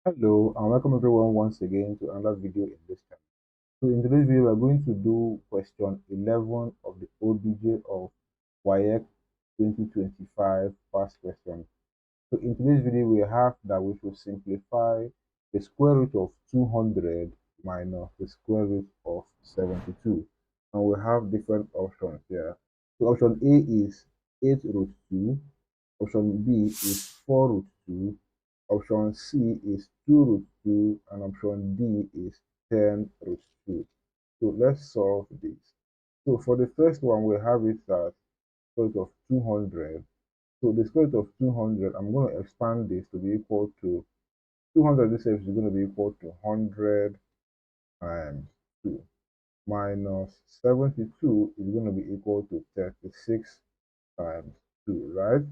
Hello and welcome everyone once again to another video in this channel. So in today's video, we're going to do question 11 of the OBJ of WAEC 2025 past question. So in today's video, we have that we should simplify the square root of 200 minus the square root of 72. And we have different options here. So option A is 8 root 2, option B is 4 root 2, option C is 2 root 2, and option D is 10 root 2. So let's solve this. So for the first one, we have it as square root of 200. So the square root of 200, I'm going to expand this to be equal to 200. This is going to be equal to 100 times 2 minus 72 is going to be equal to 36 times 2, right?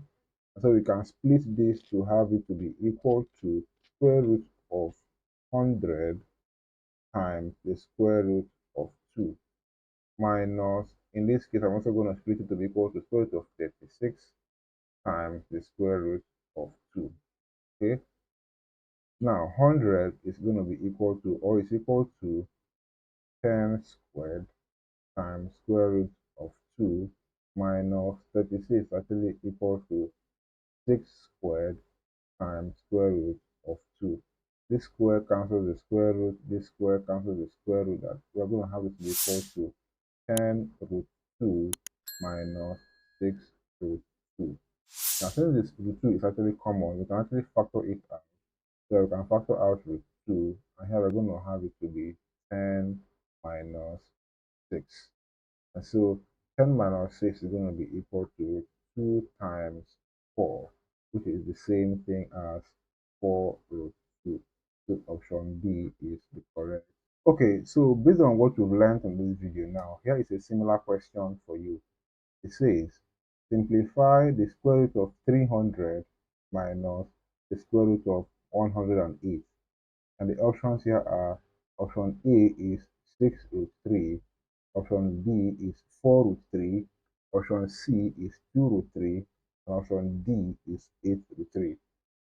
So we can split this to have it to be equal to square root of 100 times the square root of 2 minus, in this case, I'm also going to split it to be equal to square root of 36 times the square root of 2. Okay, now 100 is going to be equal to, or is equal to 10 squared times square root of 2 minus 36 actually equal to 6 squared times square root of 2. This square cancels the square root, this square cancels the square root, that we're going to have it to be equal to 10 root 2 minus 6 root 2. Now since this root 2 is actually common, we can actually factor it out. So we can factor out root 2, and here we're going to have it to be 10 minus 6. And so 10 minus 6 is going to be equal to 2 times 4, which is the same thing as 4 root 2. So option B is the correct. Okay, so based on what you've learned in this video now, here is a similar question for you. It says, simplify the square root of 300 minus the square root of 108. And the options here are, option A is 6 root 3, option B is 4 root 3, option C is 2 root 3, and option D is 8 root 3.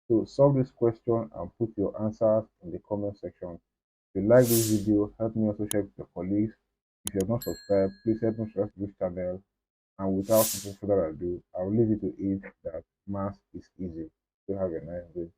So solve this question and put your answers in the comment section. If you like this video, help me also share it with your colleagues. If you have not subscribed, please help me subscribe to this channel. And without further ado, I will leave you to it that math is easy. So have a nice day.